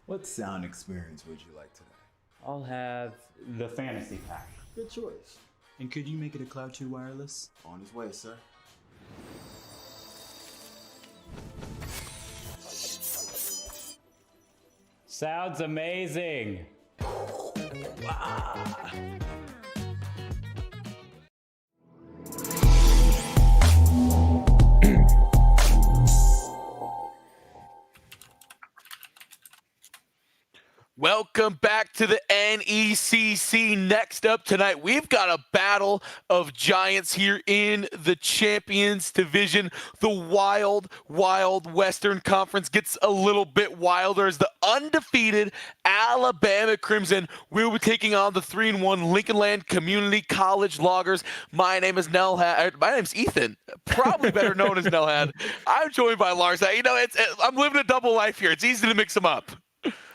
What sound experience would you like today? I'll have the fantasy pack. Good choice. And could you make it a Cloud 2 wireless? On his way, sir. Sounds amazing. Welcome back to the NECC. Next up tonight, we've got a battle of giants here in the Champions Division. The wild Western Conference gets a little bit wilder as the undefeated Alabama Crimson will be taking on the 3-1 Lincoln Land Community College Loggers. My name is My name's Ethan, probably better known as Nelhad. I'm joined by Lars. I'm living a double life here. It's easy to mix them up.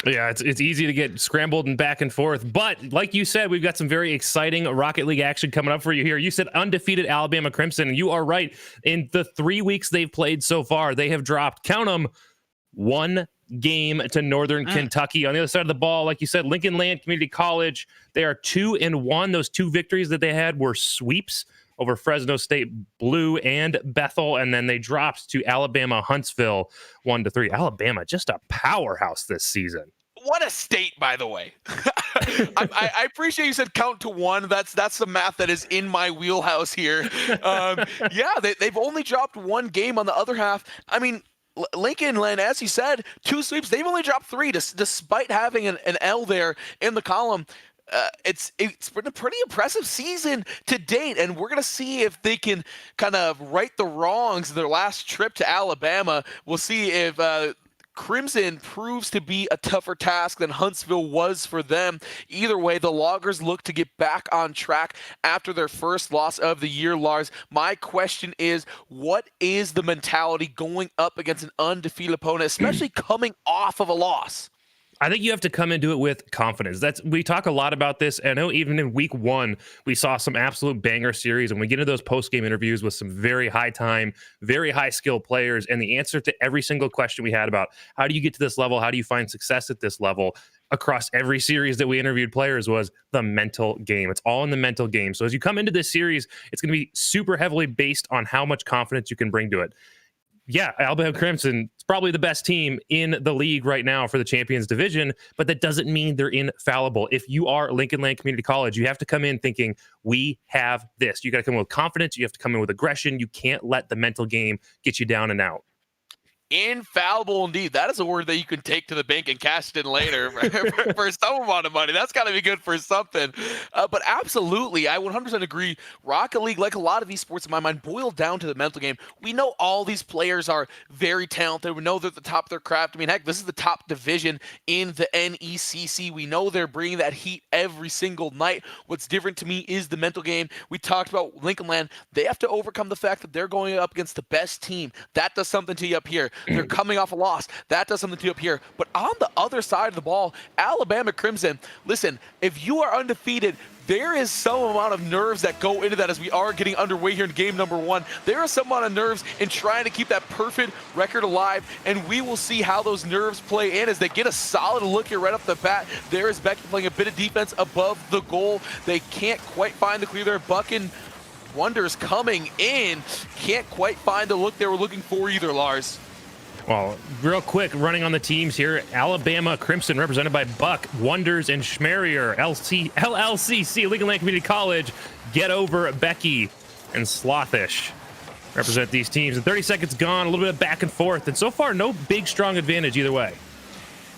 Yeah, it's easy to get scrambled and back and forth. But like you said, we've got some very exciting Rocket League action coming up for you here. You said undefeated Alabama Crimson, and you are right. In the 3 weeks they've played so far, they have dropped, count them, 1 game to Northern Kentucky. On the other side of the ball, like you said, Lincoln Land Community College, they are 2-1. Those 2 victories that they had were sweeps over Fresno State Blue and Bethel, and then they dropped to Alabama Huntsville 1-3. Alabama, just a powerhouse this season. What a state, by the way. I appreciate you said count to 1. That's the math that is in my wheelhouse here. They've only dropped 1 game on the other half. I mean, Lincoln Land, as you said, 2 sweeps. They've only dropped 3, despite having an L there in the column. It's been a pretty impressive season to date, and we're going to see if they can kind of right the wrongs of their last trip to Alabama. We'll see if Crimson proves to be a tougher task than Huntsville was for them. Either way, the Loggers look to get back on track after their first loss of the year, Lars. My question is, what is the mentality going up against an undefeated opponent, especially coming off of a loss? I think you have to come into it with confidence. We talk a lot about this. I know even in week 1, we saw some absolute banger series, and we get into those post-game interviews with some very high time, very high skill players. And the answer to every single question we had about how do you get to this level? How do you find success at this level? Across every series that we interviewed players was the mental game. It's all in the mental game. So as you come into this series, it's going to be super heavily based on how much confidence you can bring to it. Yeah, Alabama Crimson is probably the best team in the league right now for the Champions Division, but that doesn't mean they're infallible. If you are Lincoln Land Community College, you have to come in thinking, we have this. You got to come in with confidence. You have to come in with aggression. You can't let the mental game get you down and out. Infallible indeed. That is a word that you can take to the bank and cash it in later for some amount of money. That's got to be good for something. But absolutely, I 100% agree. Rocket League, like a lot of these sports in my mind, boil down to the mental game. We know all these players are very talented. We know they're at the top of their craft. I mean, heck, this is the top division in the NECC. We know they're bringing that heat every single night. What's different to me is the mental game. We talked about Lincoln Land. They have to overcome the fact that they're going up against the best team. That does something to you up here. They're coming off a loss. That does something to you up here. But on the other side of the ball, Alabama Crimson, listen, if you are undefeated, there is some amount of nerves that go into that as we are getting underway here in game number 1. There is some amount of nerves in trying to keep that perfect record alive, and we will see how those nerves play in as they get a solid look here right off the bat. There is Becky playing a bit of defense above the goal. They can't quite find the clear there. Bucking Wonders coming in. Can't quite find the look they were looking for either, Lars. Well, real quick, running on the teams here, Alabama Crimson represented by Buck, Wonders, and Schmerier. LLCC, Lincoln Land Community College, Get Over, Becky, and Slothish represent these teams. And 30 seconds gone, a little bit of back and forth, and so far, no big, strong advantage either way.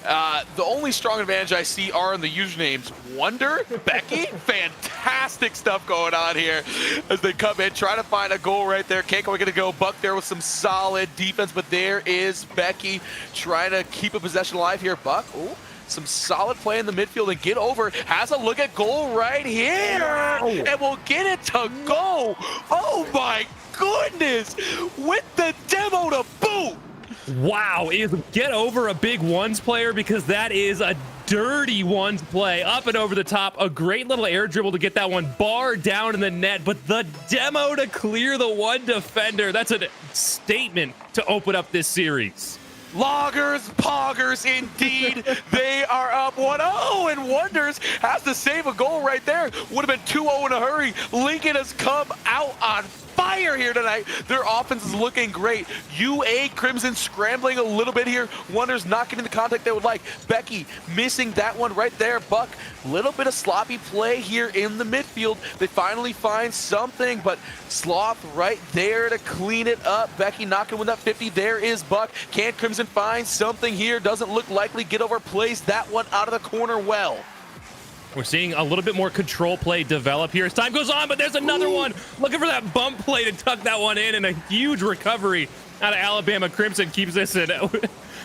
The only strong advantage I see are in the usernames. Wonder, Becky, fantastic stuff going on here as they come in, trying to find a goal right there. Can't quite get a go. Buck there with some solid defense, but there is Becky trying to keep a possession alive here. Buck, ooh, some solid play in the midfield, and Get Over has a look at goal right here, and we'll get it to go. Oh my goodness, with the demo to boot. Wow, is Get Over a big ones player? Because that is a dirty ones play. Up and over the top. A great little air dribble to get that one bar down in the net. But the demo to clear the one defender. That's a statement to open up this series. Loggers, poggers, indeed. They are up 1-0, and Wonders has to save a goal right there. Would have been 2-0 in a hurry. Lincoln has come out on fire here tonight. Their offense is looking great. UA Crimson scrambling a little bit here. Wonders not getting the contact they would like. Becky missing that one right there. Buck, little bit of sloppy play here in the midfield. They finally find something, but Sloth right there to clean it up. Becky not gonna win that 50. There is Buck. Can Crimson find something here? Doesn't look likely. Get over, plays that one out of the corner well. We're seeing a little bit more control play develop here as time goes on, but there's another one. Looking for that bump play to tuck that one in, and a huge recovery out of Alabama Crimson keeps this in.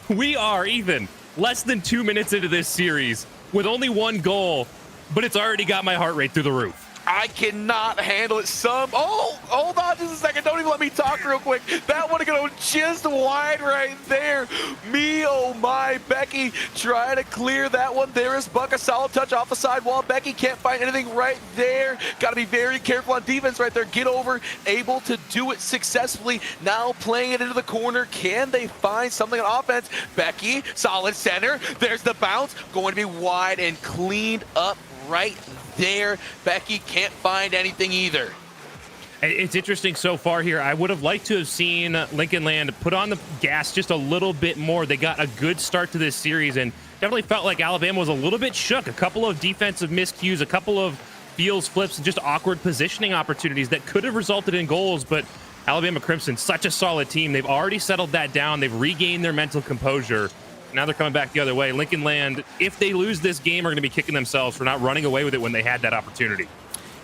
We are, Ethan, less than 2 minutes into this series with only one goal, but it's already got my heart rate through the roof. I cannot handle it. Oh, hold on just a second. Don't even let me talk real quick. That one going just wide right there. Me, oh my. Becky trying to clear that one. There is Buck, a solid touch off the sidewall. Becky can't find anything right there. Got to be very careful on defense right there. Get over, able to do it successfully. Now playing it into the corner. Can they find something on offense? Becky, solid center. There's the bounce. Going to be wide and cleaned up right there. Becky can't find anything either. It's interesting so far here. I would have liked to have seen Lincoln Land put on the gas just a little bit more. They got a good start to this series and definitely felt like Alabama was a little bit shook. A couple of defensive miscues, a couple of feels flips, and just awkward positioning opportunities that could have resulted in goals. But Alabama Crimson, such a solid team. They've already settled that down. They've regained their mental composure. Now they're coming back the other way. Lincoln Land, if they lose this game, are going to be kicking themselves for not running away with it when they had that opportunity.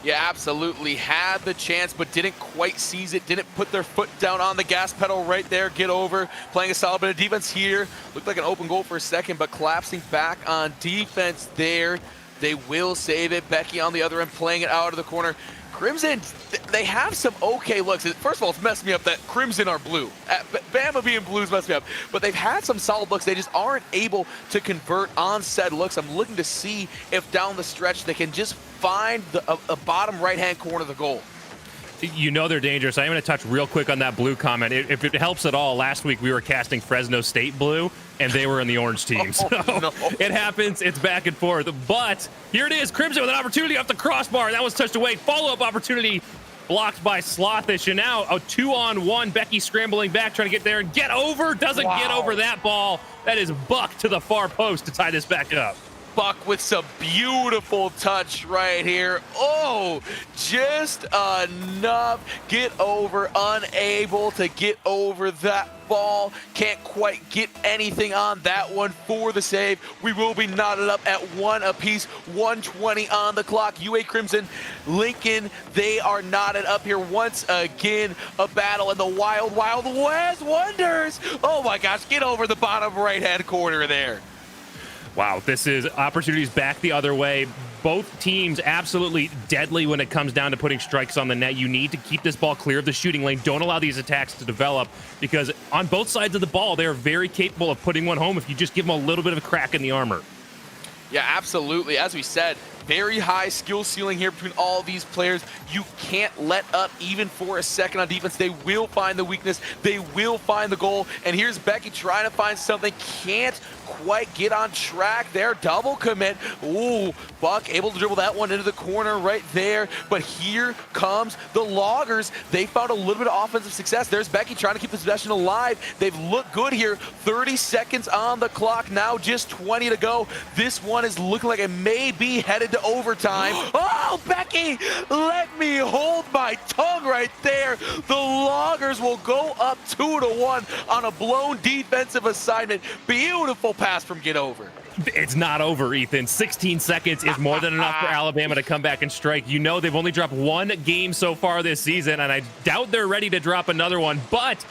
Yeah, absolutely. Had the chance, but didn't quite seize it. Didn't put their foot down on the gas pedal right there. Get over. Playing a solid bit of defense here. Looked like an open goal for a second, but collapsing back on defense there. They will save it. Becky on the other end playing it out of the corner. Crimson, they have some okay looks. First of all, it's messed me up that Crimson are blue. Bama being blue is messed me up. But they've had some solid looks. They just aren't able to convert on said looks. I'm looking to see if down the stretch they can just find a bottom right-hand corner of the goal. You know they're dangerous. I'm going to touch real quick on that blue comment. If it helps at all, last week we were casting Fresno State blue, and they were in the orange team. So no. It happens. It's back and forth. But here it is. Crimson with an opportunity off the crossbar. That was touched away. Follow-up opportunity blocked by Slothish. And now a 2-on-1. Becky scrambling back, trying to get there and get over. Doesn't get over that ball. That is Buck to the far post to tie this back up. Buck with some beautiful touch right here. Oh, just enough. Get over, unable to get over that ball. Can't quite get anything on that one for the save. We will be knotted up at 1 apiece. 1:20 on the clock. UA Crimson, Lincoln, they are knotted up here once again. A battle in the wild, wild West. Wonders. Oh my gosh, get over the bottom right-hand corner there. Wow, this is opportunities back the other way. Both teams absolutely deadly when it comes down to putting strikes on the net. You need to keep this ball clear of the shooting lane. Don't allow these attacks to develop because on both sides of the ball, they are very capable of putting one home if you just give them a little bit of a crack in the armor. Yeah, absolutely. As we said, very high skill ceiling here between all these players. You can't let up even for a second on defense. They will find the weakness. They will find the goal. And here's Becky trying to find something. Can't quite get on track there. Double commit. Ooh, Buck able to dribble that one into the corner right there. But here comes the Loggers. They found a little bit of offensive success. There's Becky trying to keep the possession alive. They've looked good here. 30 seconds on the clock. Now just 20 to go. This one is looking like it may be headed to overtime. Oh, Becky, let me hold my tongue right there. The Loggers will go up 2-1 on a blown defensive assignment. Beautiful pass from Get Over. It's not over, Ethan. 16 seconds is more than enough for Alabama to come back and strike. You know they've only dropped one game so far this season, and I doubt they're ready to drop another one. But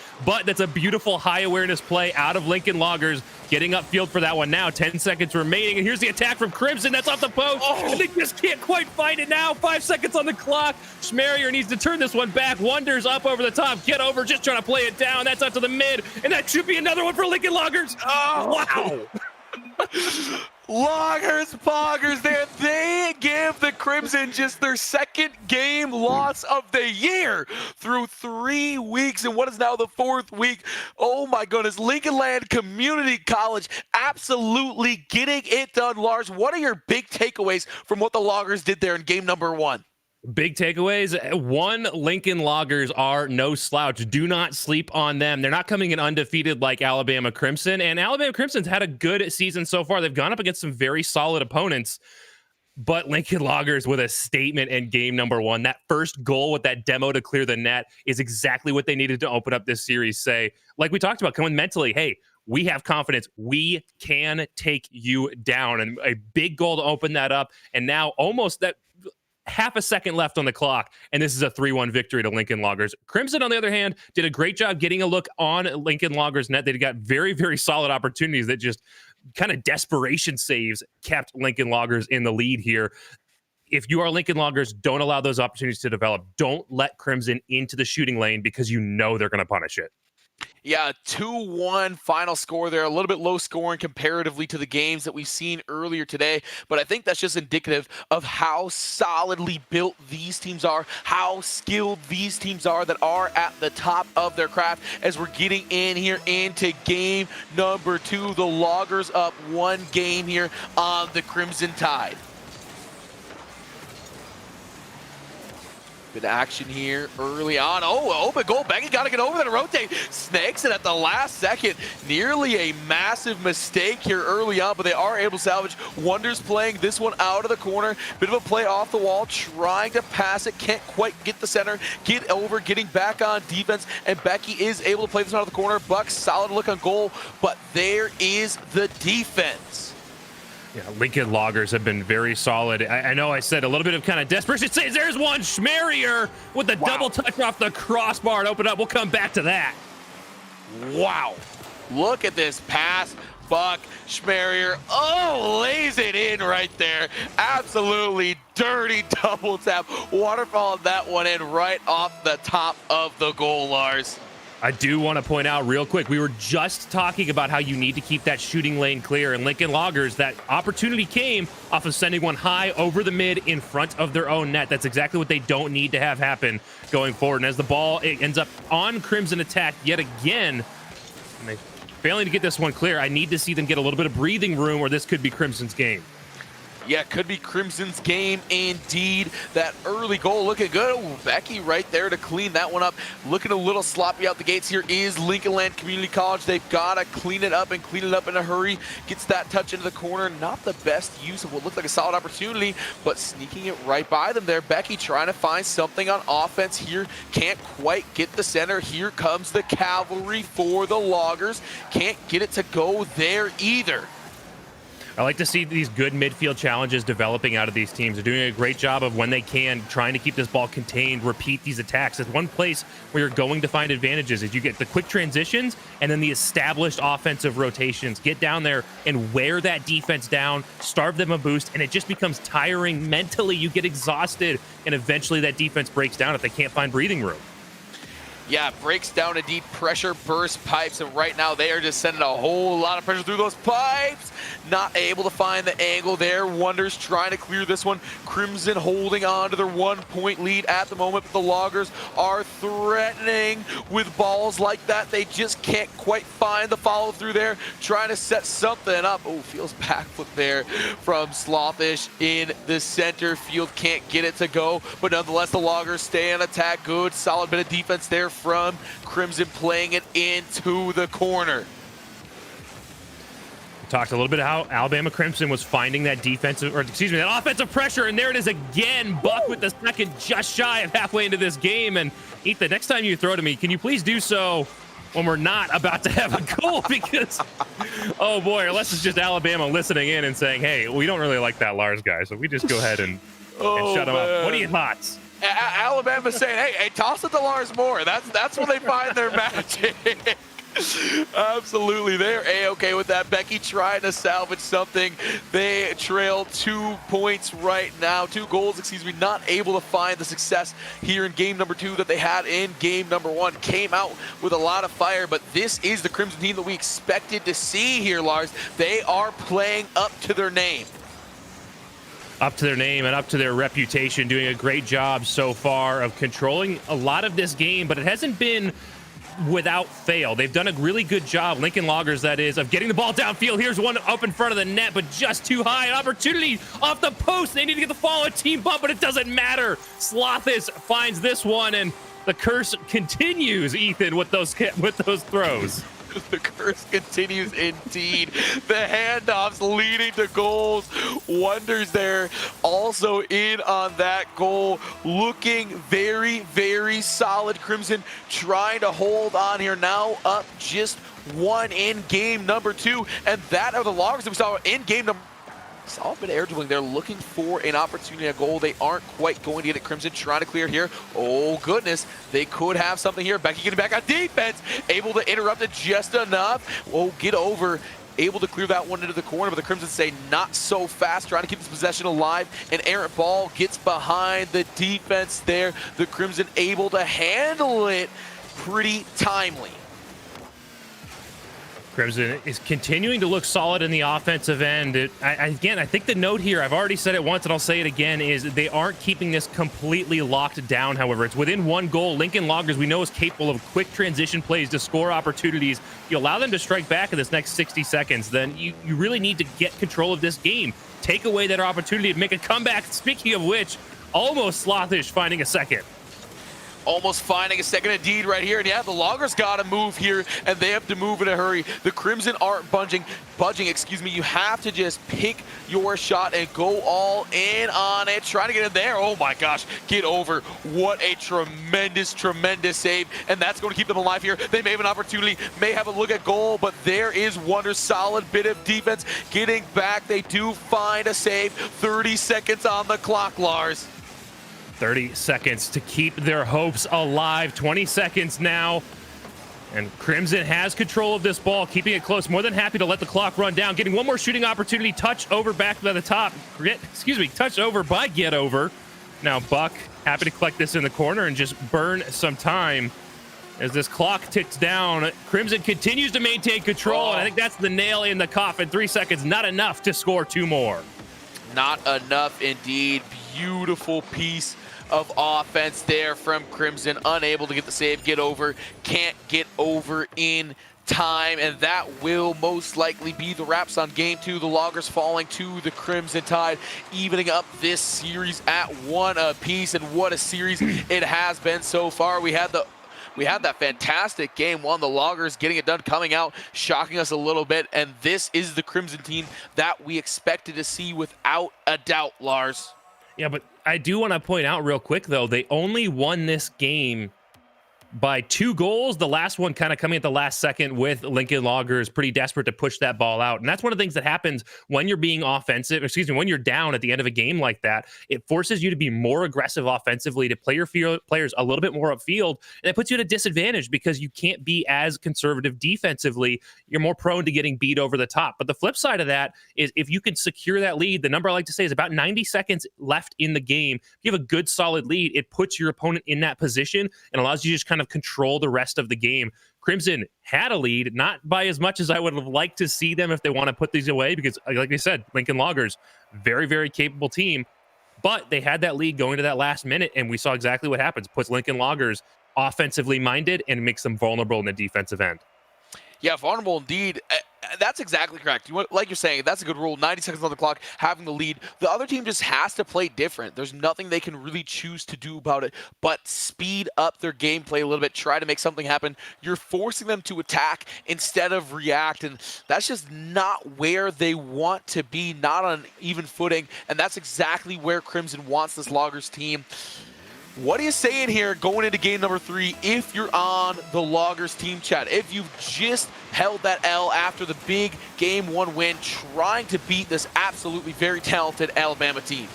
that's a beautiful high awareness play out of Lincoln Loggers, getting upfield for that one now. 10 seconds remaining, and here's the attack from Crimson. That's off the post, and they just can't quite find it now. 5 seconds on the clock. Schmarier needs to turn this one back. Wonders up over the top. Get Over, just trying to play it down. That's out to the mid, and that should be another one for Lincoln Loggers. Oh, wow. Loggers, poggers there. They give the Crimson just their second game loss of the year through 3 weeks and what is now the 4th week. Oh my goodness. Lincoln Land Community College absolutely getting it done. Lars, what are your big takeaways from what the Loggers did there in game number 1? Big takeaways. One, Lincoln Loggers are no slouch. Do not sleep on them. They're not coming in undefeated like Alabama Crimson, and Alabama Crimson's had a good season so far. They've gone up against some very solid opponents, but Lincoln Loggers with a statement in game number 1. That first goal with that demo to clear the net is exactly what they needed to open up this series. Say, like we talked about, coming mentally, hey, we have confidence. We can take you down. And a big goal to open that up. And now almost that half a second left on the clock, and this is a 3-1 victory to Lincoln Loggers. Crimson, on the other hand, did a great job getting a look on Lincoln Loggers' net. They got very, very solid opportunities that just kind of desperation saves kept Lincoln Loggers in the lead here. If you are Lincoln Loggers, don't allow those opportunities to develop. Don't let Crimson into the shooting lane because you know they're going to punish it. Yeah, 2-1 final score there. A little bit low scoring comparatively to the games that we've seen earlier today. But I think that's just indicative of how solidly built these teams are, how skilled these teams are that are at the top of their craft as we're getting in here into game number 2. The Loggers up 1 game here on the Crimson Tide. Good action here early on. Oh, open goal. Becky got to get over there to rotate. Snakes it at the last second. Nearly a massive mistake here early on, but they are able to salvage. Wonders playing this one out of the corner. Bit of a play off the wall, trying to pass it. Can't quite get the center. Get over, getting back on defense, and Becky is able to play this one out of the corner. Buck, solid look on goal, but there is the defense. Yeah, Lincoln Loggers have been very solid. I know I said a little bit of kind of desperation. There's one. Schmerier with the double touch off the crossbar to open up. We'll come back to that. Wow. Look at this pass. Buck, Schmerier, lays it in right there. Absolutely dirty double tap. Waterfall that one in right off the top of the goal, Lars. I do want to point out real quick, we were just talking about how you need to keep that shooting lane clear, and Lincoln Loggers, that opportunity came off of sending one high over the mid in front of their own net. That's exactly what they don't need to have happen going forward. And as the ball ends up on Crimson attack yet again, and they failing to get this one clear, I need to see them get a little bit of breathing room, or this could be Crimson's game. Yeah, could be Crimson's game indeed. That early goal looking good. Ooh, Becky right there to clean that one up. Looking a little sloppy out the gates here is Lincoln Land Community College. They've got to clean it up and clean it up in a hurry. Gets that touch into the corner. Not the best use of what looked like a solid opportunity, but sneaking it right by them there. Becky trying to find something on offense here. Can't quite get the center. Here comes the cavalry for the Loggers. Can't get it to go there either. I like to see these good midfield challenges developing out of these teams. They're doing a great job of, when they can, trying to keep this ball contained, repeat these attacks. It's one place where you're going to find advantages is you get the quick transitions and then the established offensive rotations. Get down there and wear that defense down, starve them a boost, and it just becomes tiring mentally. You get exhausted, and eventually that defense breaks down if they can't find breathing room. Yeah, breaks down indeed. Pressure burst pipes, and right now they are just sending a whole lot of pressure through those pipes. Not able to find the angle there. Wonders trying to clear this one. Crimson holding on to their 1-point lead at the moment, but the Loggers are threatening with balls like that. They just can't quite find the follow through there. Trying to set something up. Oh, feels backflip there from Slothish in the center field. Can't get it to go, but nonetheless the Loggers stay on attack. Good, solid bit of defense there from Crimson, playing it into the corner. We talked a little bit how Alabama Crimson was finding that defensive, or excuse me, that offensive pressure, and there it is again. Buck with the second, just shy of halfway into this game. And Ethan, next time you throw to me, can you please do so when we're not about to have a goal? Because, oh boy, unless it's just Alabama listening in and saying, hey, we don't really like that Lars guy, so we just go ahead and shut him up. What are your thoughts? Alabama's saying, hey, toss it to Lars Moore. That's when they find their magic. Absolutely, they're A-okay with that. Becky trying to salvage something. They trail 2 points right now, 2 goals, excuse me, not able to find the success here in game number 2 that they had in game number 1. Came out with a lot of fire, but this is the Crimson team that we expected to see here, Lars. They are playing up to their name. Up to their name and up to their reputation, doing a great job so far of controlling a lot of this game, but it hasn't been without fail. They've done a really good job, Lincoln Loggers that is, of getting the ball downfield. Here's one up in front of the net, but just too high. An opportunity off the post. They need to get the follow-on team bump, but it doesn't matter. Slothis finds this one, and the curse continues, Ethan, with those throws. The curse continues indeed. The handoffs leading to goals. Wonders there also in on that goal. Looking very, very solid. Crimson trying to hold on here. Now up just 1 in game number 2. And that are the Loggers that we saw in game number. Solid bit of air dribbling. They're looking for an opportunity, a goal. They aren't quite going to get it. Crimson trying to clear here. Oh, goodness. They could have something here. Becky getting back on defense. Able to interrupt it just enough. Oh, get over. Able to clear that one into the corner, but the Crimson say not so fast. Trying to keep this possession alive. An errant ball gets behind the defense there. The Crimson able to handle it pretty timely. Crimson is continuing to look solid in the offensive end. Again, I think the note here, I've already said it once and I'll say it again, is they aren't keeping this completely locked down. However, it's within 1 goal. Lincoln Loggers, we know, is capable of quick transition plays to score opportunities. You allow them to strike back in this next 60 seconds, then you really need to get control of this game. Take away that opportunity to make a comeback. Speaking of which, almost Slothish finding a second. Almost finding a second indeed right here. And yeah, the Loggers got to move here, and they have to move in a hurry. The Crimson aren't budging, excuse me. You have to just pick your shot and go all in on it. Trying to get in there. Oh my gosh, get over. What a tremendous, tremendous save. And that's going to keep them alive here. They may have an opportunity, may have a look at goal, but there is Wonder. Solid bit of defense. Getting back, they do find a save. 30 seconds on the clock, Lars. 30 seconds to keep their hopes alive. 20 seconds now. And Crimson has control of this ball, keeping it close. More than happy to let the clock run down. Getting one more shooting opportunity. Touch over back by the top. Touch over by Get Over. Now Buck happy to collect this in the corner and just burn some time. As this clock ticks down, Crimson continues to maintain control. And I think that's the nail in the coffin. 3 seconds, not enough to score 2 more. Not enough indeed. Beautiful piece of offense there from Crimson. Unable to get the save. Get over. Can't get over in time. And that will most likely be the wraps on game 2. The Loggers falling to the Crimson Tide, evening up this series at 1 apiece. And what a series it has been so far. We had that fantastic game 1. The Loggers getting it done, coming out, shocking us a little bit. And this is the Crimson team that we expected to see without a doubt, Lars. Yeah, but I do want to point out real quick, though, they only won this game by 2 goals. The last one kind of coming at the last second with Lincoln Loggers pretty desperate to push that ball out. And that's one of the things that happens when you're being offensive, when you're down at the end of a game like that. It forces you to be more aggressive offensively, to play your players a little bit more upfield. And it puts you at a disadvantage because you can't be as conservative defensively. You're more prone to getting beat over the top. But the flip side of that is if you can secure that lead, the number I like to say is about 90 seconds left in the game. If you have a good solid lead, it puts your opponent in that position and allows you to just kind of control the rest of the game. Crimson had a lead, not by as much as I would have liked to see them if they want to put these away, because like I said, Lincoln Loggers, very, very capable team, but they had that lead going to that last minute, and we saw exactly what happens. Puts Lincoln Loggers offensively minded and makes them vulnerable in the defensive end. Yeah, vulnerable indeed. That's exactly correct. Like you're saying, that's a good rule. 90 seconds on the clock, having the lead. The other team just has to play different. There's nothing they can really choose to do about it but speed up their gameplay a little bit, try to make something happen. You're forcing them to attack instead of react, and that's just not where they want to be, not on even footing, and that's exactly where Crimson wants this Loggers team. What are you saying here going into game number 3 if you're on the Loggers team chat? If you've just held that L after the big game 1 win, trying to beat this absolutely very talented Alabama team?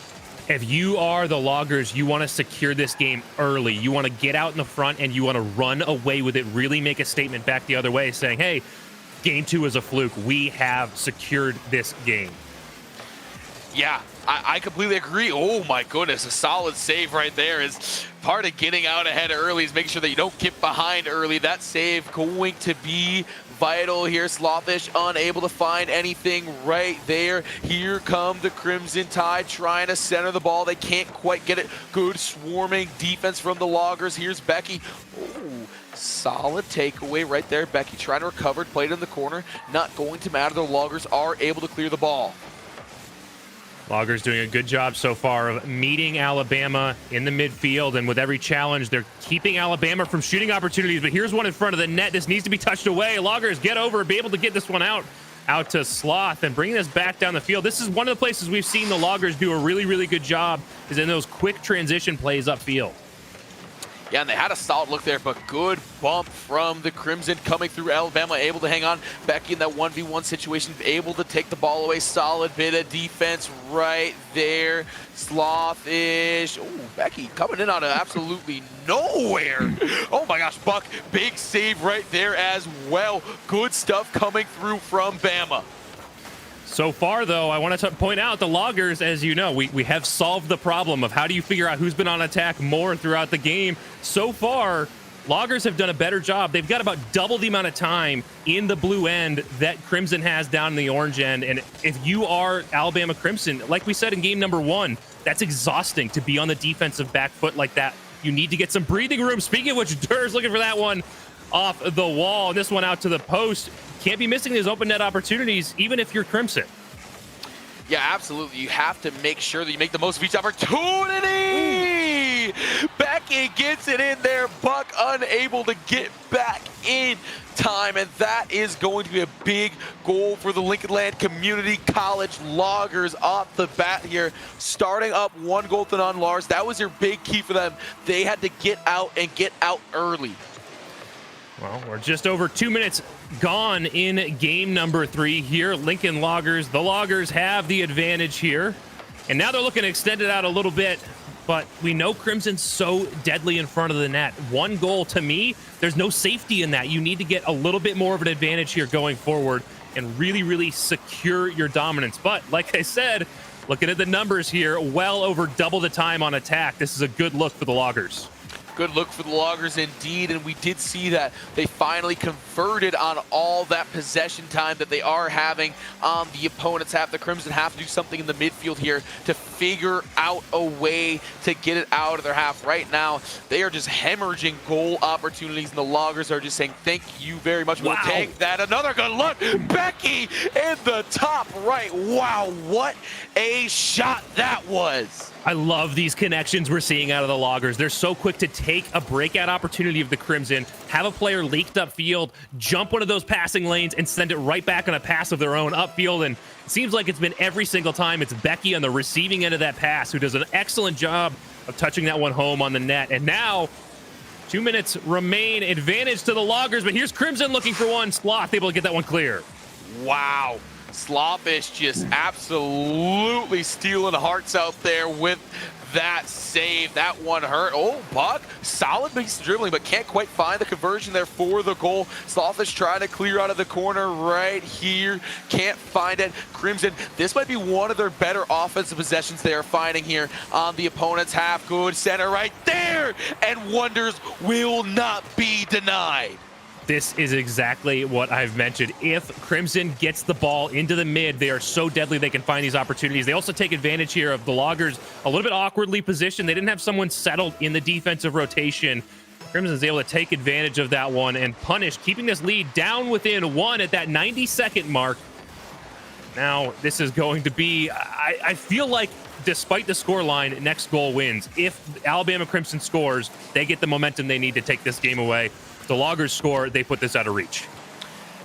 If you are the Loggers, you want to secure this game early. You want to get out in the front and you want to run away with it, really make a statement back the other way saying, hey, game 2 is a fluke. We have secured this game. Yeah, I completely agree. Oh my goodness, a solid save right there is part of getting out ahead early, is making sure that you don't get behind early. That save going to be vital here. Slawfish unable to find anything right there. Here come the Crimson Tide trying to center the ball. They can't quite get it. Good swarming defense from the Loggers. Here's Becky. Ooh, solid takeaway right there. Becky trying to recover, played in the corner. Not going to matter. The Loggers are able to clear the ball. Loggers doing a good job so far of meeting Alabama in the midfield, and with every challenge, they're keeping Alabama from shooting opportunities. But here's one in front of the net. This needs to be touched away. Loggers get over, be able to get this one out to Sloth and bringing this back down the field. This is one of the places we've seen the Loggers do a really, really good job, is in those quick transition plays upfield. Yeah, and they had a solid look there, but good bump from the Crimson coming through. Alabama able to hang on. Becky in that 1v1 situation, able to take the ball away. Solid bit of defense right there. Slawfish. Oh, Becky coming in out of absolutely nowhere. Oh my gosh, Buck, big save right there as well. Good stuff coming through from Bama. So far, though, I want to point out the Loggers, as you know, we have solved the problem of how do you figure out who's been on attack more throughout the game. So far, Loggers have done a better job. They've got about double the amount of time in the blue end that Crimson has down in the orange end. And if you are Alabama Crimson, like we said in game number 1, that's exhausting to be on the defensive back foot like that. You need to get some breathing room. Speaking of which, Durr's looking for that one off the wall. And this one out to the post. Can't be missing these open net opportunities, even if you're Crimson. Yeah, absolutely. You have to make sure that you make the most of each opportunity. Becky gets it in there. Buck unable to get back in time, and that is going to be a big goal for the Lincoln Land Community College Loggers off the bat here. Starting up 1-0 Lars. That was your big key for them. They had to get out and get out early. Well, we're just over 2 minutes gone in game number 3 here. Lincoln Loggers, the Loggers have the advantage here. And now they're looking to extend it out a little bit, but we know Crimson's so deadly in front of the net. 1 goal, to me, there's no safety in that. You need to get a little bit more of an advantage here going forward and really, really secure your dominance. But like I said, looking at the numbers here, well over double the time on attack. This is a good look for the Loggers. Good look for the Loggers indeed, and we did see that they finally converted on all that possession time that they are having on the opponent's half. The Crimson have to do something in the midfield here to figure out a way to get it out of their half. Right now, they are just hemorrhaging goal opportunities, and the Loggers are just saying, thank you very much. We'll take that. Another good look. Becky in the top right. Wow, what a shot that was. I love these connections we're seeing out of the Loggers. They're so quick to take a breakout opportunity of the Crimson, have a player leaked upfield, jump one of those passing lanes, and send it right back on a pass of their own upfield. And it seems like it's been every single time it's Becky on the receiving end of that pass who does an excellent job of touching that one home on the net. And now 2 minutes remain, advantage to the Loggers, but here's Crimson looking for one. Sloth able to get that one clear. Wow. Slawfish just absolutely stealing hearts out there with that save. That one hurt. Oh, Buck, solid piece of dribbling, but can't quite find the conversion there for the goal. Slawfish trying to clear out of the corner right here. Can't find it. Crimson, this might be one of their better offensive possessions they are finding here on the opponent's half. Good center right there, and wonders will not be denied. This is exactly what I've mentioned. If Crimson gets the ball into the mid, they are so deadly they can find these opportunities. They also take advantage here of the Loggers a little bit awkwardly positioned. They didn't have someone settled in the defensive rotation. Crimson's able to take advantage of that one and punish, keeping this lead down within 1 at that 90-second mark. Now, this is going to be, I feel like, despite the scoreline, next goal wins. If Alabama Crimson scores, they get the momentum they need to take this game away. The Loggers score, they put this out of reach.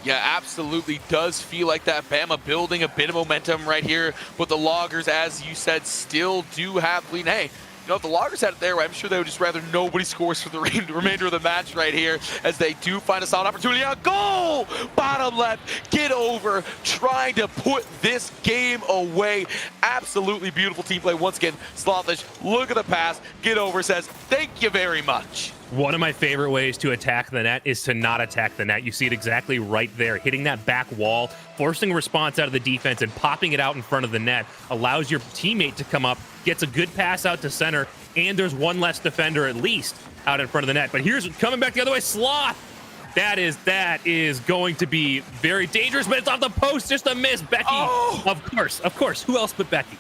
Yeah, absolutely does feel like that. Bama building a bit of momentum right here, but the Loggers, as you said, still do have lead. Hey, You know, if the Loggers had it there, I'm sure they would just rather nobody scores for the remainder of the match right here, as they do find a solid opportunity. A goal! Bottom left, get over, trying to put this game away. Absolutely beautiful team play. Once again, Slothish, look at the pass, get over, says, thank you very much. One of my favorite ways to attack the net is to not attack the net. You see it exactly right there. Hitting that back wall, forcing a response out of the defense, and popping it out in front of the net allows your teammate to come up, gets a good pass out to center, and there's one less defender at least out in front of the net. But here's coming back the other way, Sloth. That is going to be very dangerous, but it's off the post, just a miss. Becky, of course. Who else but Becky?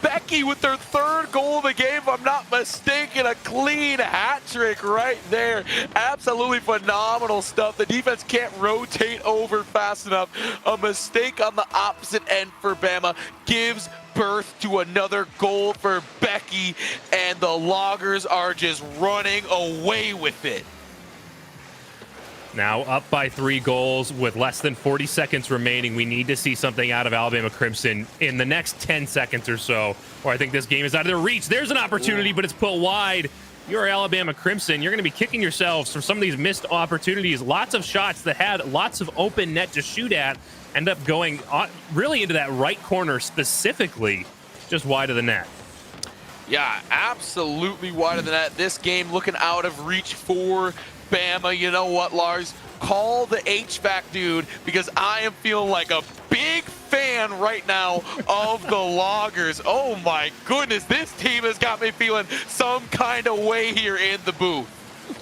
Becky with their third goal of the game, if I'm not mistaken. A clean hat trick right there. Absolutely phenomenal stuff. The defense can't rotate over fast enough. A mistake on the opposite end for Bama gives birth to another goal for Becky, and the Loggers are just running away with it. Now up by 3 goals with less than 40 seconds remaining. We need to see something out of Alabama Crimson in the next 10 seconds or so, or I think this game is out of their reach. There's an opportunity, but it's put wide. You're Alabama Crimson. You're going to be kicking yourselves for some of these missed opportunities. Lots of shots that had lots of open net to shoot at end up going really into that right corner specifically, just wide of the net. Yeah, absolutely wide of the net. This game looking out of reach for Bama. You know what, Lars? Call the HVAC dude, because I am feeling like a big fan right now of the Loggers. Oh my goodness, this team has got me feeling some kind of way here in the booth.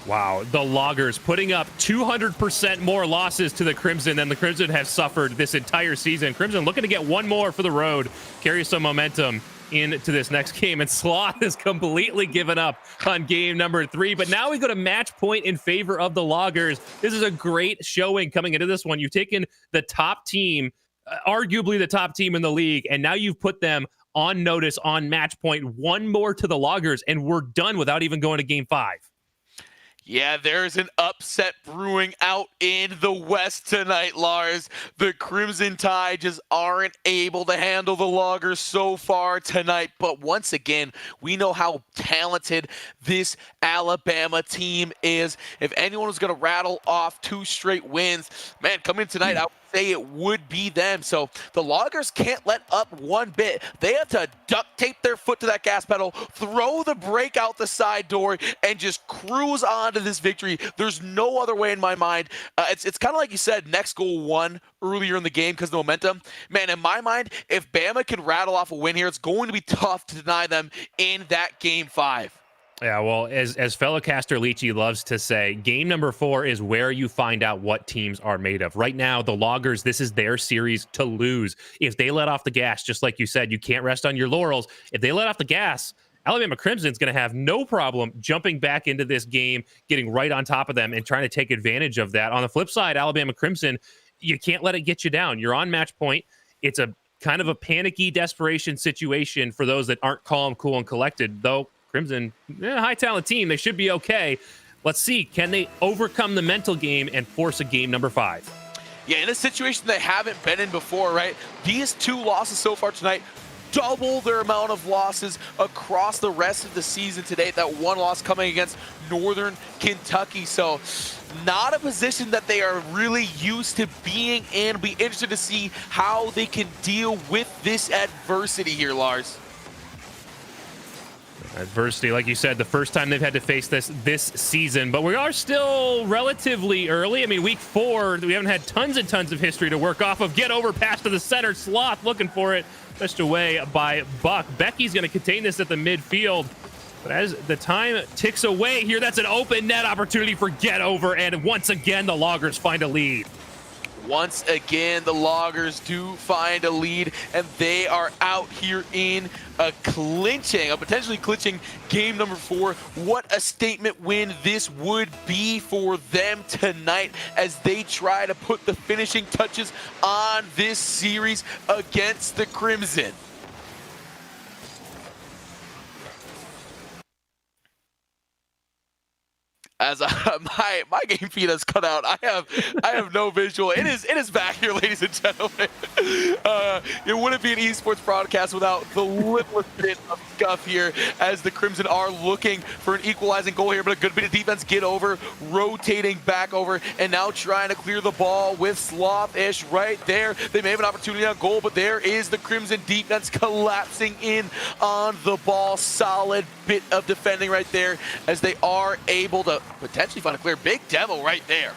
Wow, the Loggers putting up 200% more losses to the Crimson than the Crimson have suffered this entire season. Crimson looking to get one more for the road, carry some momentum into this next game, and Sloth has completely given up on game number 3. But now we go to match point in favor of the Loggers. This is a great showing coming into this one. You've taken the top team, arguably the top team in the league, and now you've put them on notice on match point. One more to the Loggers, and we're done without even going to game 5. Yeah, there's an upset brewing out in the West tonight, Lars. The Crimson Tide just aren't able to handle the Loggers so far tonight. But once again, we know how talented this Alabama team is. If anyone was going to rattle off 2 straight wins, man, coming tonight, I would say it would be them. So the Loggers can't let up one bit. They have to duct tape their foot to that gas pedal, throw the brake out the side door, and just cruise on to this victory. There's no other way in my mind. It's kind of like you said, next goal won earlier in the game because of the momentum. Man, in my mind, if Bama can rattle off a win here, it's going to be tough to deny them in that game 5. Yeah, well, as fellow caster Leachy loves to say, game number 4 is where you find out what teams are made of. Right now, the Loggers, this is their series to lose. If they let off the gas, just like you said, you can't rest on your laurels. If they let off the gas, Alabama Crimson's going to have no problem jumping back into this game, getting right on top of them, and trying to take advantage of that. On the flip side, Alabama Crimson, you can't let it get you down. You're on match point. It's a kind of a panicky desperation situation for those that aren't calm, cool, and collected, though. Crimson, high talent team. They should be okay. Let's see. Can they overcome the mental game and force a game number 5? Yeah, in a situation they haven't been in before, right? These 2 losses so far tonight, double their amount of losses across the rest of the season today. That 1 loss coming against Northern Kentucky. So not a position that they are really used to being in. Be interested to see how they can deal with this adversity here, Lars. Adversity, like you said, the first time they've had to face this season, but we are still relatively early. I mean, week 4, we haven't had tons and tons of history to work off of. Get over pass to the center. Sloth looking for it. Pushed away by Buck. Becky's going to contain this at the midfield. But as the time ticks away here, that's an open net opportunity for Get Over. And once again, the Loggers find a lead. Once again, the Loggers do find a lead, and they are out here in a potentially clinching game number 4. What a statement win this would be for them tonight as they try to put the finishing touches on this series against the Crimson. as my game feed has cut out. I have no visual. It is back here, ladies and gentlemen. It wouldn't be an esports broadcast without the littlest bit of scuff here, as the Crimson are looking for an equalizing goal here, but a good bit of defense. Get over, rotating back over, and now trying to clear the ball with Slothish right there. They may have an opportunity on goal, but there is the Crimson defense collapsing in on the ball. Solid bit of defending right there, as they are able to potentially find a clear. Big demo right there.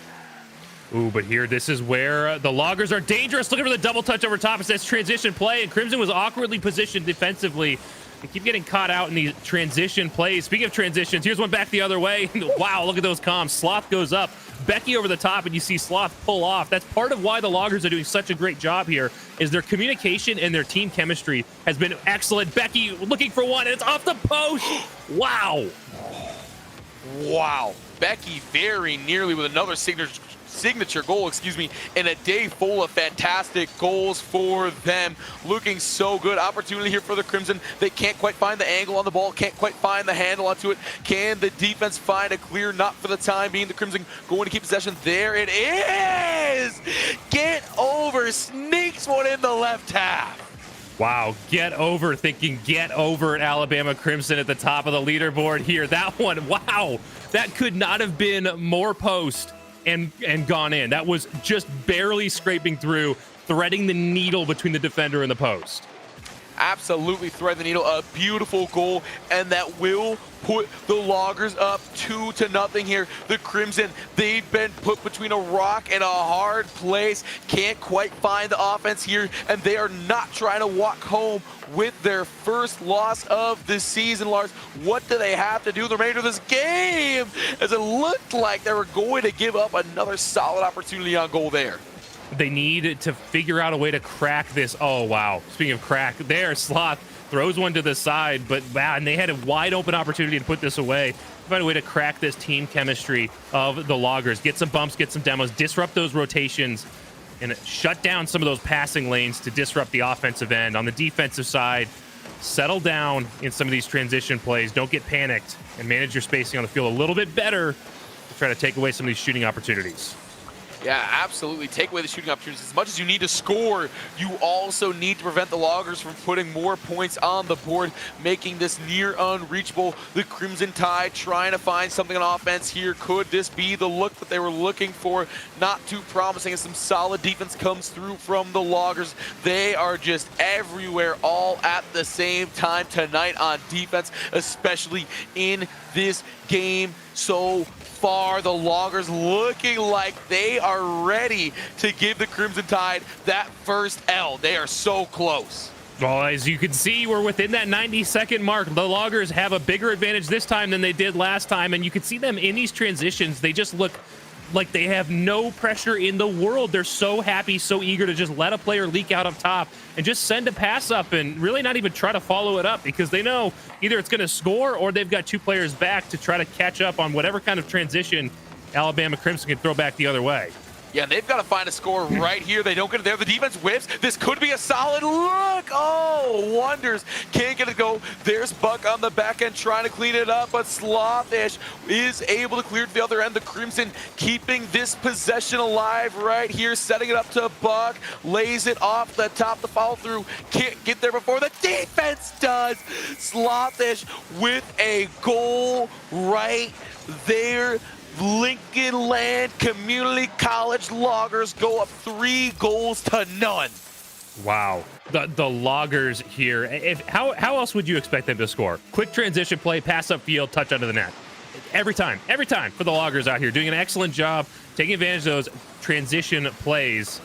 Ooh, but here, this is where the Loggers are dangerous. Looking for the double touch over top. It says transition play, and Crimson was awkwardly positioned defensively. They keep getting caught out in these transition plays. Speaking of transitions, here's one back the other way. Wow, look at those comms. Sloth goes up. Becky over the top, and you see Sloth pull off. That's part of why the Loggers are doing such a great job here, is their communication and their team chemistry has been excellent. Becky looking for one, and it's off the post. Wow. Wow. Becky very nearly with another signature goal, in a day full of fantastic goals for them. Looking so good. Opportunity here for the Crimson. They can't quite find the angle on the ball, can't quite find the handle onto it. Can the defense find a clear? Not for the time being. The Crimson going to keep possession. There it is! Get over, sneaks one in the left half. Wow, get over, thinking get over at Alabama Crimson at the top of the leaderboard here. That one, wow, that could not have been more post and gone in. That was just barely scraping through, threading the needle between the defender and the post. Absolutely thread the needle. A beautiful goal, and that will put the Loggers up 2-0 here. The Crimson, they've been put between a rock and a hard place. Can't quite find the offense here, and they are not trying to walk home with their first loss of the season. Lars, what do they have to do the remainder of this game, as it looked like they were going to give up another solid opportunity on goal there? They need to figure out a way to crack this. Oh, wow. Speaking of crack, there, Sloth throws one to the side, but wow, and they had a wide open opportunity to put this away. Find a way to crack this team chemistry of the Loggers. Get some bumps, get some demos, disrupt those rotations, and shut down some of those passing lanes to disrupt the offensive end. On the defensive side, settle down in some of these transition plays. Don't get panicked, and manage your spacing on the field a little bit better to try to take away some of these shooting opportunities. Yeah, absolutely. Take away the shooting opportunities. As much as you need to score, you also need to prevent the Loggers from putting more points on the board, making this near unreachable. The Crimson Tide trying to find something on offense here. Could this be the look that they were looking for? Not too promising, as some solid defense comes through from the Loggers. They are just everywhere all at the same time tonight on defense, especially in this game so far. The Loggers looking like they are ready to give the Crimson Tide that first L. They are so close. Well, as you can see, we're within that 90-second mark. The Loggers have a bigger advantage this time than they did last time, and you can see them in these transitions. They just look like they have no pressure in the world. They're so happy, so eager to just let a player leak out up top and just send a pass up and really not even try to follow it up, because they know either it's going to score or they've got two players back to try to catch up on whatever kind of transition Alabama Crimson can throw back the other way. Yeah, they've got to find a score right here. They don't get it there. The defense whips. This could be a solid look. Oh, wonders. Can't get it go. There's Buck on the back end trying to clean it up, but Slothish is able to clear to the other end. The Crimson keeping this possession alive right here, setting it up to Buck. Lays it off the top. The follow through. Can't get there before the defense does. Slothish with a goal right there. Lincoln Land Community College Loggers go up 3-0. Wow. The Loggers here. How else would you expect them to score? Quick transition play, pass up field, touch under the net. Every time for the Loggers out here, doing an excellent job, taking advantage of those transition plays.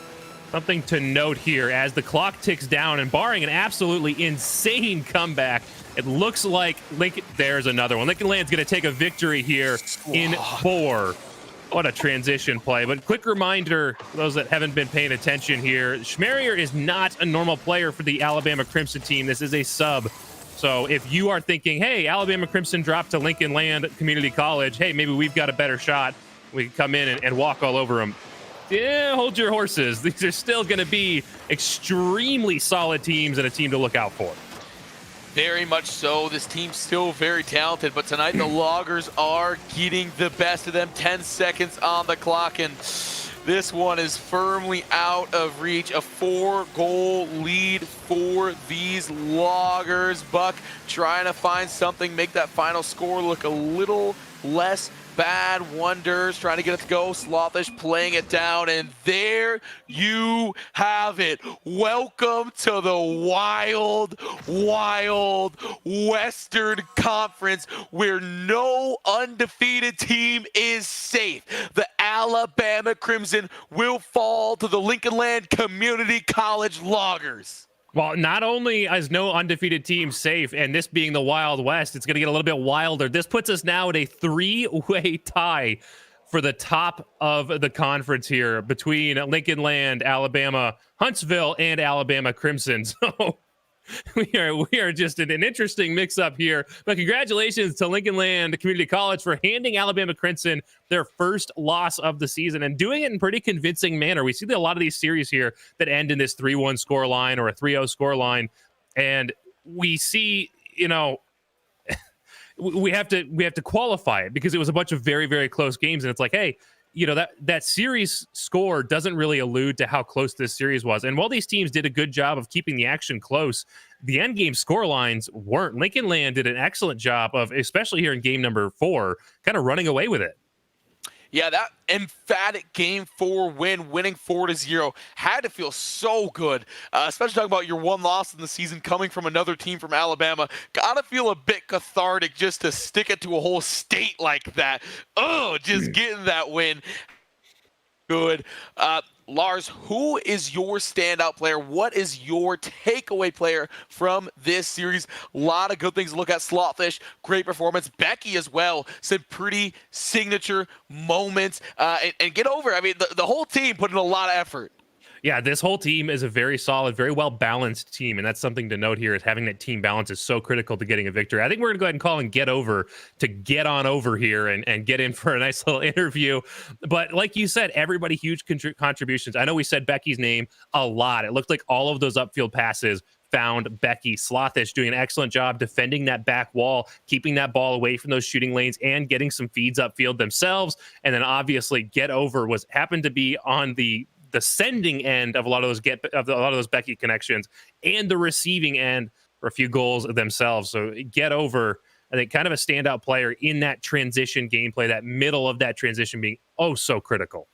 Something to note here as the clock ticks down, and barring an absolutely insane comeback, it looks like Lincoln, there's another one. Lincoln Land's going to take a victory here in 4. What a transition play. But quick reminder, for those that haven't been paying attention here, Schmerier is not a normal player for the Alabama Crimson team. This is a sub. So if you are thinking, hey, Alabama Crimson dropped to Lincoln Land Community College, hey, maybe we've got a better shot, we can come in and walk all over them. Yeah, hold your horses. These are still going to be extremely solid teams and a team to look out for. Very much so. This team's still very talented, but tonight the Loggers are getting the best of them. 10 seconds on the clock, and this one is firmly out of reach. A 4-goal lead for these Loggers. Buck trying to find something, make that final score look a little less bad. Wonders trying to get it to go. Slothish playing it down, and there you have it. Welcome to the wild Western Conference, where no undefeated team is safe. The Alabama Crimson will fall to the Lincoln Land Community College Loggers. Well, not only is no undefeated team safe, and this being the Wild West, it's going to get a little bit wilder. This puts us now at a 3-way tie for the top of the conference here between Lincoln Land, Alabama, Huntsville, and Alabama Crimson. So we are just in an interesting mix-up here. But congratulations to Lincoln Land Community College for handing Alabama Crimson their first loss of the season and doing it in pretty convincing manner. We see a lot of these series here that end in this 3-1 score line or a 3-0 score line, and we see, we have to qualify it because it was a bunch of very, very close games, and it's like, hey, that series score doesn't really allude to how close this series was. And while these teams did a good job of keeping the action close, the end game score lines weren't. Lincoln Land did an excellent job of, especially here in game number 4, kind of running away with it. Yeah, that emphatic game 4 win, winning 4-0, had to feel so good, especially talking about your one loss in the season coming from another team from Alabama. Gotta feel a bit cathartic just to stick it to a whole state like that. Oh, just getting that win. Good. Lars, who is your standout player? What is your takeaway player from this series? A lot of good things to look at. Slotfish, great performance. Becky as well, some pretty signature moments. And get over, I mean, the whole team put in a lot of effort. Yeah, this whole team is a very solid, very well-balanced team, and that's something to note here, is having that team balance is so critical to getting a victory. I think we're going to go ahead and call and get over to get on over here and get in for a nice little interview. But like you said, everybody huge contributions. I know we said Becky's name a lot. It looked like all of those upfield passes found Becky. Slothish doing an excellent job defending that back wall, keeping that ball away from those shooting lanes and getting some feeds upfield themselves. And then obviously Get Over happened to be on the sending end of a lot of those Becky connections and the receiving end for a few goals themselves. So Get Over, I think, kind of a standout player in that transition gameplay, that middle of that transition being oh so critical.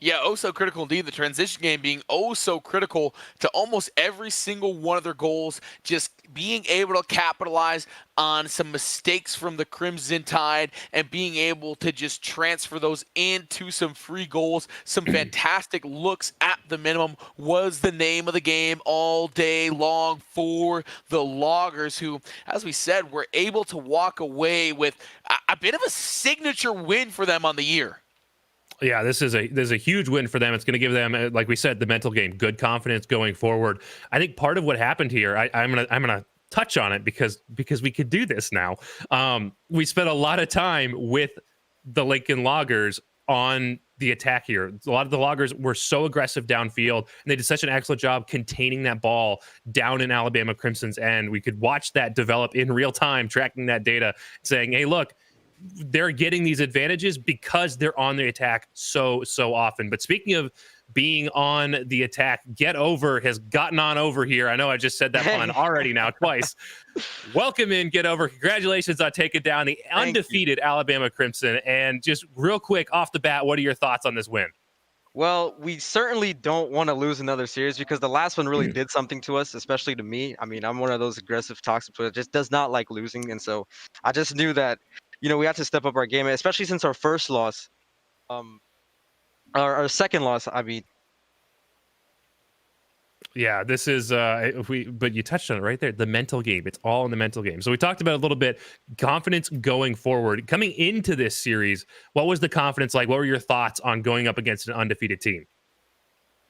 Yeah, oh so critical indeed. The transition game being oh so critical to almost every single one of their goals. Just being able to capitalize on some mistakes from the Crimson Tide and being able to just transfer those into some free goals. Some fantastic looks at the minimum was the name of the game all day long for the Loggers, who, as we said, were able to walk away with a bit of a signature win for them on the year. Yeah, there's a huge win for them. It's going to give them, like we said, the mental game, good confidence going forward. I think part of what happened here, I'm gonna touch on it because we could do this now. We spent a lot of time with the Lincoln Loggers on the attack here. A lot of the Loggers were so aggressive downfield, and they did such an excellent job containing that ball down in Alabama Crimson's end. We could watch that develop in real time, tracking that data, saying, hey, look, they're getting these advantages because they're on the attack so often. But speaking of being on the attack, Get Over has gotten on over here. I know I just said that pun already now twice. Welcome in, Get Over. Congratulations on taking down the undefeated Alabama Crimson. And just real quick off the bat, what are your thoughts on this win? Well, we certainly don't want to lose another series because the last one really did something to us, especially to me. I mean, I'm one of those aggressive toxic players that just does not like losing. And so I just knew that, we had to step up our game, especially since our first loss, our second loss, I mean. Yeah, this is but you touched on it right there. The mental game. It's all in the mental game. So we talked about it a little bit. Confidence going forward. Coming into this series, what was the confidence like? What were your thoughts on going up against an undefeated team?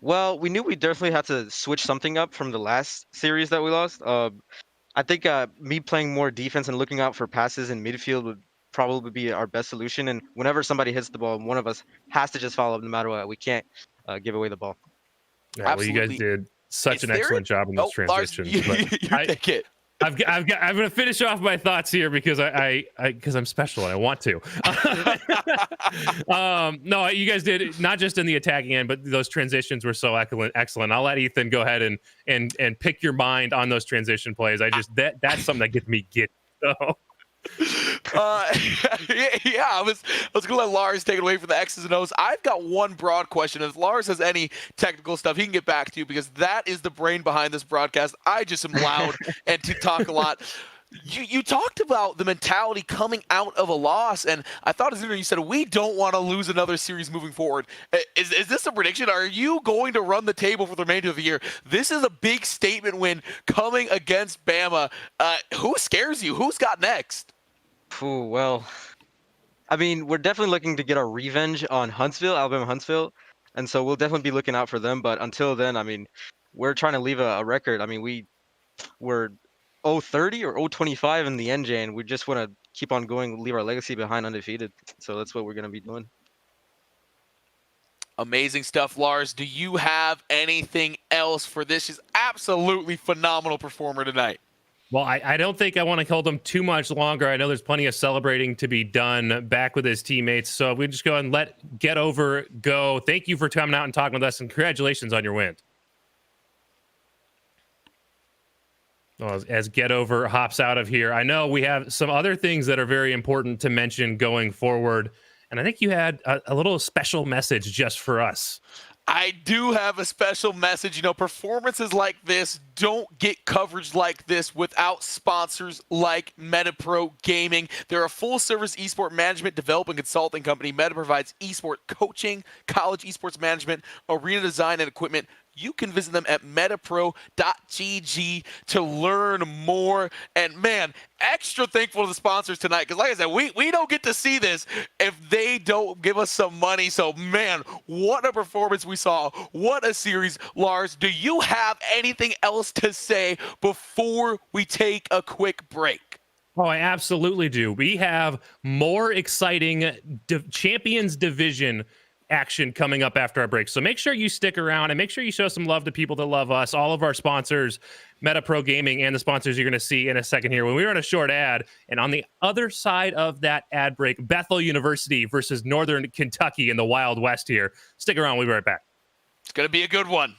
Well, we knew we definitely had to switch something up from the last series that we lost. I think me playing more defense and looking out for passes in midfield would probably be our best solution. And whenever somebody hits the ball, one of us has to just follow up no matter what. We can't give away the ball. Yeah, well, you guys did such an excellent job in those transitions. Lars, you take it. I'm going to finish off my thoughts here because because I'm special and I want to. No, you guys did not just in the attacking end, but those transitions were so excellent. I'll let Ethan go ahead and pick your mind on those transition plays. That's something that gets me giddy. So. Yeah, I was gonna let Lars take it away for the X's and O's. I've got one broad question. If Lars has any technical stuff, he can get back to you because that is the brain behind this broadcast. I just am loud and to talk a lot. You talked about the mentality coming out of a loss, and I thought as you said we don't want to lose another series moving forward. Is this a prediction? Are you going to run the table for the remainder of the year? This is a big statement win coming against Bama. Who scares you? Who's got next? Ooh, well, I mean, we're definitely looking to get our revenge on Alabama Huntsville, and so we'll definitely be looking out for them. But until then, I mean, we're trying to leave a record. I mean, we're 0-30 or 0-25 in the NJ, and we just want to keep on going, leave our legacy behind undefeated. So that's what we're going to be doing. Amazing stuff, Lars. Do you have anything else for this? She's absolutely phenomenal performer tonight. Well, I don't think I want to hold him too much longer. I know there's plenty of celebrating to be done back with his teammates. So we just go and let Get Over go. Thank you for coming out and talking with us, and congratulations on your win. Well, as Get Over hops out of here, I know we have some other things that are very important to mention going forward. And I think you had a little special message just for us. I do have a special message. You know, performances like this don't get coverage like this without sponsors like MetaPro Gaming. They're a full-service esport management developing consulting company. Meta provides esport coaching, college esports management, arena design, and equipment. You can visit them at metapro.gg to learn more. And man, extra thankful to the sponsors tonight because like I said, we don't get to see this if they don't give us some money. So man, what a performance we saw. What a series. Lars, do you have anything else to say before we take a quick break? Oh, I absolutely do. We have more exciting Champions Division action coming up after our break. So make sure you stick around and make sure you show some love to people that love us, all of our sponsors, MetaPro Gaming, and the sponsors you're going to see in a second here when we run a short ad. And on the other side of that ad break, Bethel University versus Northern Kentucky in the Wild West here. Stick around. We'll be right back. It's going to be a good one.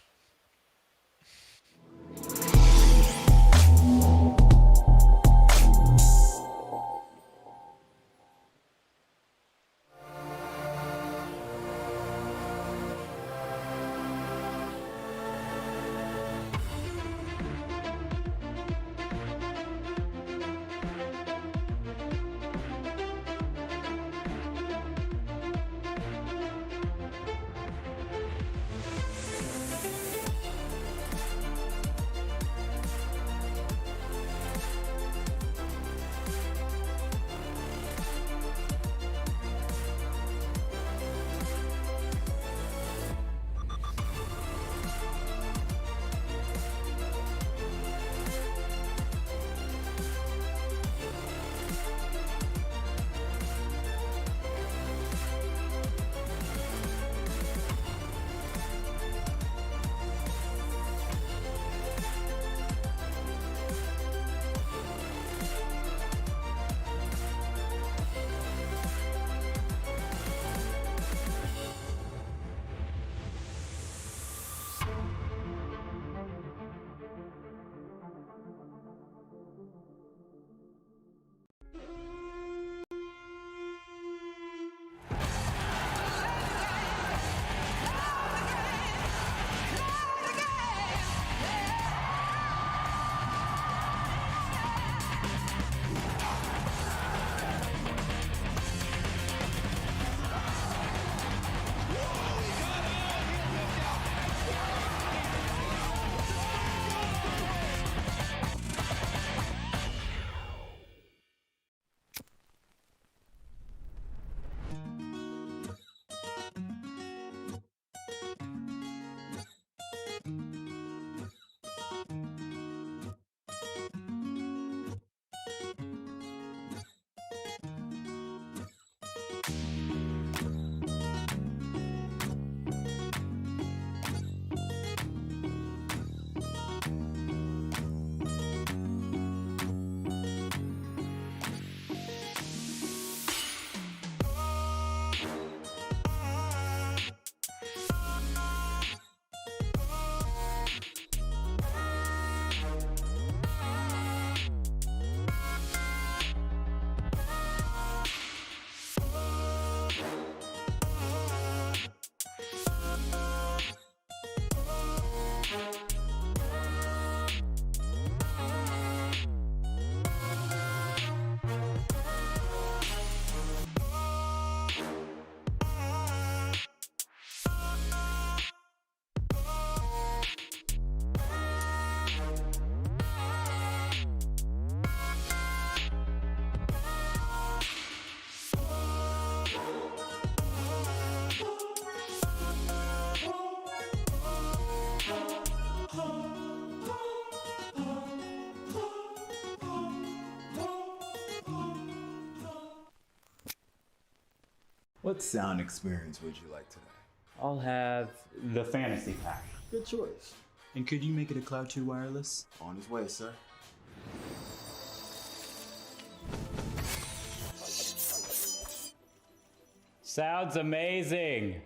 What sound experience would you like today? I'll have the fantasy pack. Good choice. And could you make it a Cloud 2 wireless? On his way, sir. Sounds amazing.